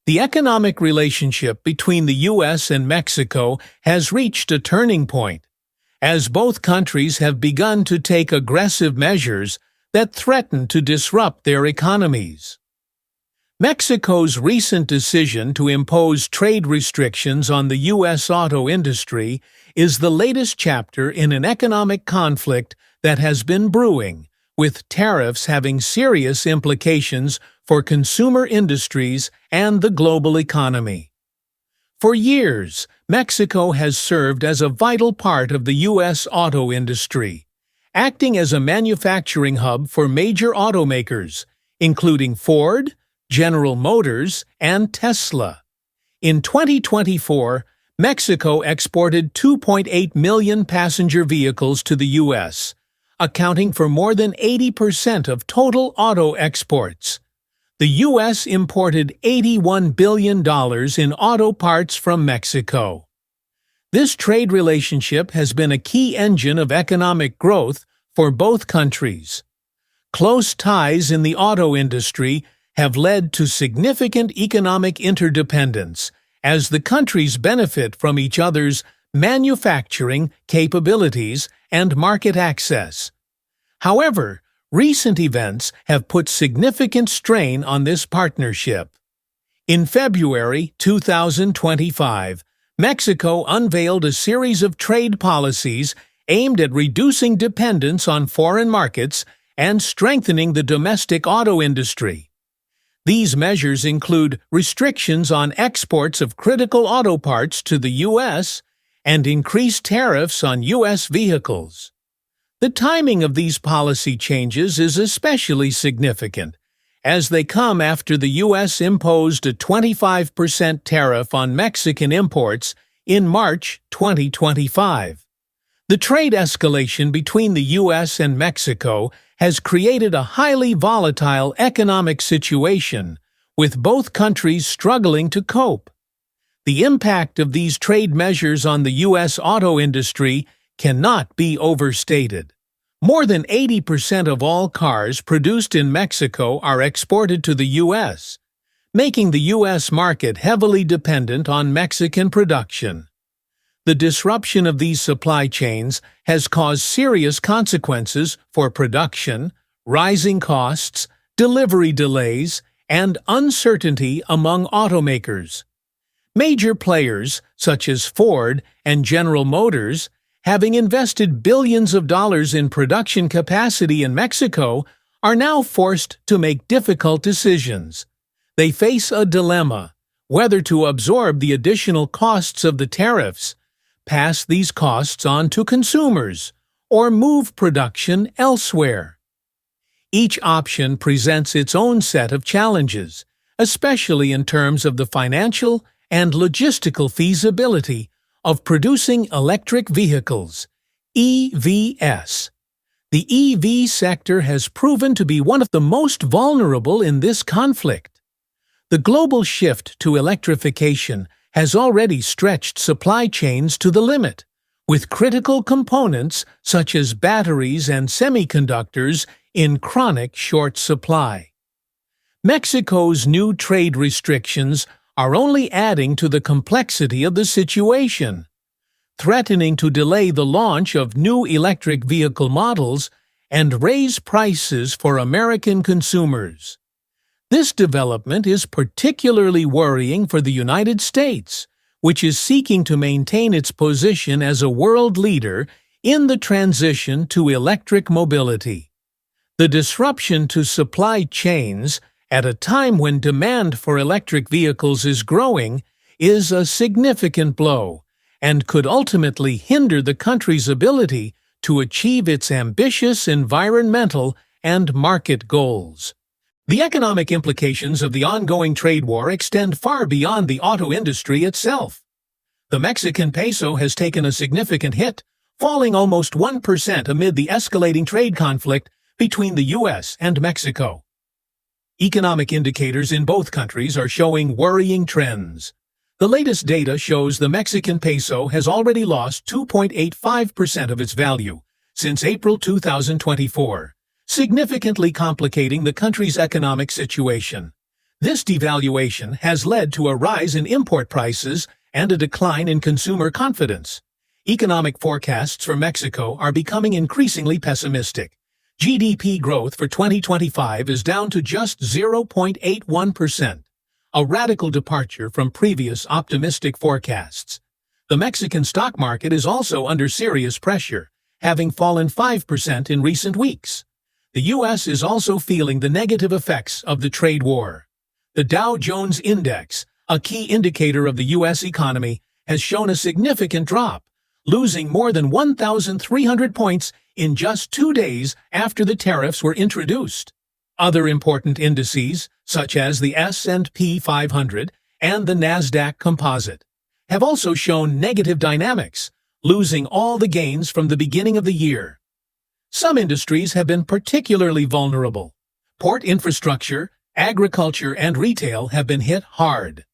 The economic relationship between the U.S. and Mexico has reached a turning point, as both countries have begun to take aggressive measures that threaten to disrupt their economies. Mexico's recent decision to impose trade restrictions on the U.S. auto industry is the latest chapter in an economic conflict that has been brewing, with tariffs having serious implications for consumer industries and the global economy. For years, Mexico has served as a vital part of the U.S. auto industry, acting as a manufacturing hub for major automakers, including Ford, General Motors, and Tesla. In 2024, Mexico exported 2.8 million passenger vehicles to the U.S., accounting for more than 80% of total auto exports. The U.S. imported $81 billion in auto parts from Mexico. This trade relationship has been a key engine of economic growth for both countries. Close ties in the auto industry have led to significant economic interdependence, as the countries benefit from each other's manufacturing capabilities and market access. However, recent events have put significant strain on this partnership. In February 2025, Mexico unveiled a series of trade policies aimed at reducing dependence on foreign markets and strengthening the domestic auto industry. These measures include restrictions on exports of critical auto parts to the U.S. and increased tariffs on U.S. vehicles. The timing of these policy changes is especially significant, as they come after the U.S. imposed a 25% tariff on Mexican imports in March 2025. The trade escalation between the U.S. and Mexico has created a highly volatile economic situation, with both countries struggling to cope. The impact of these trade measures on the U.S. auto industry cannot be overstated. More than 80% of all cars produced in Mexico are exported to the U.S., making the U.S. market heavily dependent on Mexican production. The disruption of these supply chains has caused serious consequences for production, rising costs, delivery delays, and uncertainty among automakers. Major players, such as Ford and General Motors, having invested billions of dollars in production capacity in Mexico, are now forced to make difficult decisions. They face a dilemma: whether to absorb the additional costs of the tariffs, pass these costs on to consumers, or move production elsewhere. Each option presents its own set of challenges, especially in terms of the financial and logistical feasibility of producing electric vehicles, EVs. The EV sector has proven to be one of the most vulnerable in this conflict. The global shift to electrification has already stretched supply chains to the limit, with critical components such as batteries and semiconductors in chronic short supply. Mexico's new trade restrictions are only adding to the complexity of the situation, threatening to delay the launch of new electric vehicle models and raise prices for American consumers. This development is particularly worrying for the United States, which is seeking to maintain its position as a world leader in the transition to electric mobility. The disruption to supply chains at a time when demand for electric vehicles is growing is a significant blow and could ultimately hinder the country's ability to achieve its ambitious environmental and market goals. The economic implications of the ongoing trade war extend far beyond the auto industry itself. The Mexican peso has taken a significant hit, falling almost 1% amid the escalating trade conflict between the U.S. and Mexico. Economic indicators in both countries are showing worrying trends. The latest data shows the Mexican peso has already lost 2.85% of its value since April 2024. Significantly complicating the country's economic situation. This devaluation has led to a rise in import prices and a decline in consumer confidence. Economic forecasts for Mexico are becoming increasingly pessimistic. GDP growth for 2025 is down to just 0.81%, a radical departure from previous optimistic forecasts. The Mexican stock market is also under serious pressure, having fallen 5% in recent weeks. The U.S. is also feeling the negative effects of the trade war. The Dow Jones Index, a key indicator of the U.S. economy, has shown a significant drop, losing more than 1,300 points in just 2 days after the tariffs were introduced. Other important indices, such as the S&P 500 and the Nasdaq Composite, have also shown negative dynamics, losing all the gains from the beginning of the year. Some industries have been particularly vulnerable. Port infrastructure, agriculture, and retail have been hit hard.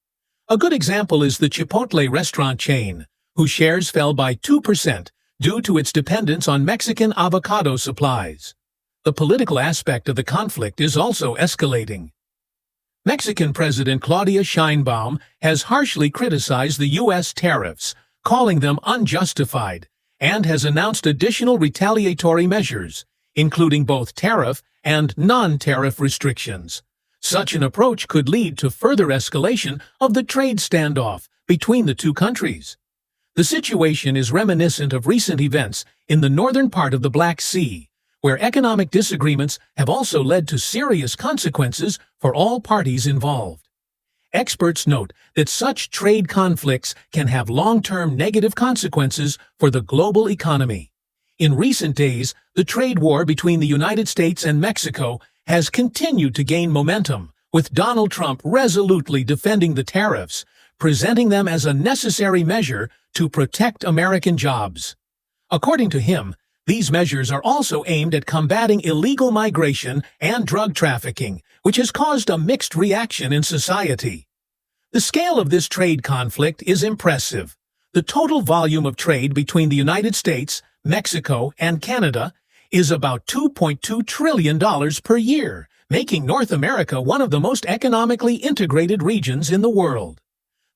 A good example is the Chipotle restaurant chain, whose shares fell by 2% due to its dependence on Mexican avocado supplies. The political aspect of the conflict is also escalating. Mexican President Claudia Sheinbaum has harshly criticized the U.S. tariffs, calling them unjustified, and has announced additional retaliatory measures, including both tariff and non-tariff restrictions. Such an approach could lead to further escalation of the trade standoff between the two countries. The situation is reminiscent of recent events in the northern part of the Black Sea, where economic disagreements have also led to serious consequences for all parties involved. Experts note that such trade conflicts can have long-term negative consequences for the global economy. In recent days, the trade war between the United States and Mexico has continued to gain momentum, with Donald Trump resolutely defending the tariffs, presenting them as a necessary measure to protect American jobs. According to him, these measures are also aimed at combating illegal migration and drug trafficking, which has caused a mixed reaction in society. The scale of this trade conflict is impressive. The total volume of trade between the United States, Mexico, and Canada is about $2.2 trillion per year, making North America one of the most economically integrated regions in the world.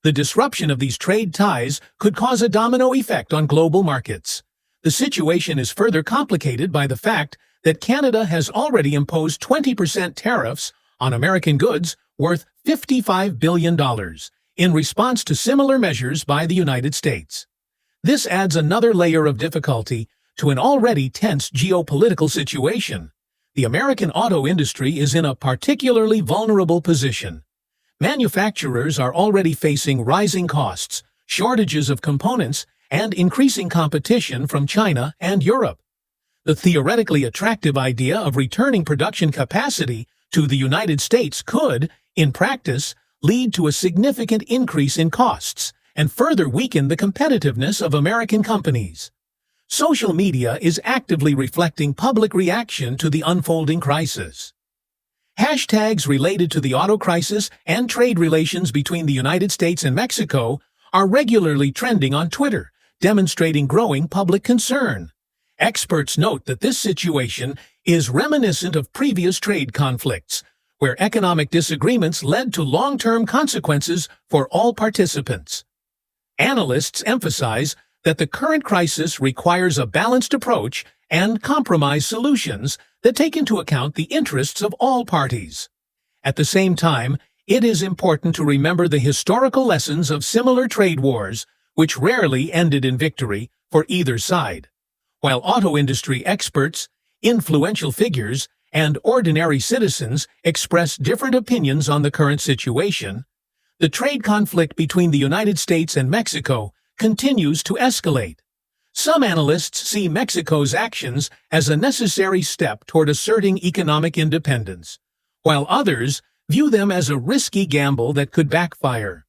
The disruption of these trade ties could cause a domino effect on global markets. The situation is further complicated by the fact that Canada has already imposed 20% tariffs on American goods worth $55 billion in response to similar measures by the United States. This adds another layer of difficulty to an already tense geopolitical situation. The American auto industry is in a particularly vulnerable position. Manufacturers are already facing rising costs, shortages of components, and increasing competition from China and Europe. The theoretically attractive idea of returning production capacity to the United States could, in practice, lead to a significant increase in costs and further weaken the competitiveness of American companies. Social media is actively reflecting public reaction to the unfolding crisis. Hashtags related to the auto crisis and trade relations between the United States and Mexico are regularly trending on Twitter, demonstrating growing public concern. Experts note that this situation is reminiscent of previous trade conflicts, where economic disagreements led to long-term consequences for all participants. Analysts emphasize that the current crisis requires a balanced approach and compromise solutions that take into account the interests of all parties. At the same time, it is important to remember the historical lessons of similar trade wars, which rarely ended in victory for either side. While auto industry experts, influential figures, and ordinary citizens express different opinions on the current situation, the trade conflict between the United States and Mexico continues to escalate. Some analysts see Mexico's actions as a necessary step toward asserting economic independence, while others view them as a risky gamble that could backfire.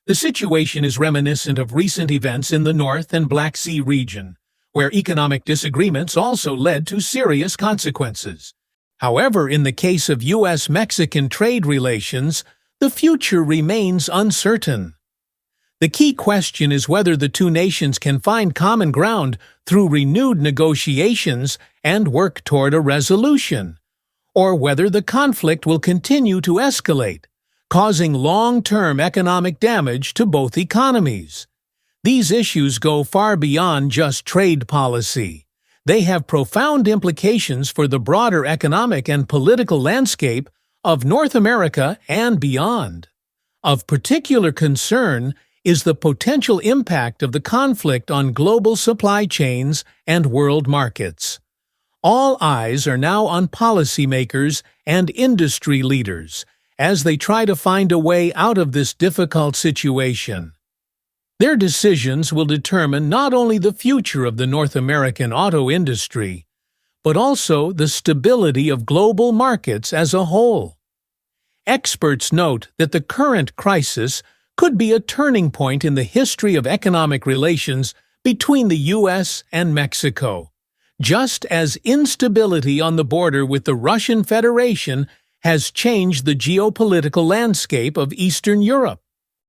The situation is reminiscent of recent events in the North and Black Sea region, where economic disagreements also led to serious consequences. However, in the case of U.S.-Mexican trade relations, the future remains uncertain. The key question is whether the two nations can find common ground through renewed negotiations and work toward a resolution, or whether the conflict will continue to escalate, causing long-term economic damage to both economies. These issues go far beyond just trade policy. They have profound implications for the broader economic and political landscape of North America and beyond. Of particular concern is the potential impact of the conflict on global supply chains and world markets. All eyes are now on policymakers and industry leaders as they try to find a way out of this difficult situation. Their decisions will determine not only the future of the North American auto industry, but also the stability of global markets as a whole. Experts note that the current crisis could be a turning point in the history of economic relations between the U.S. and Mexico, just as instability on the border with the Russian Federation has changed the geopolitical landscape of Eastern Europe.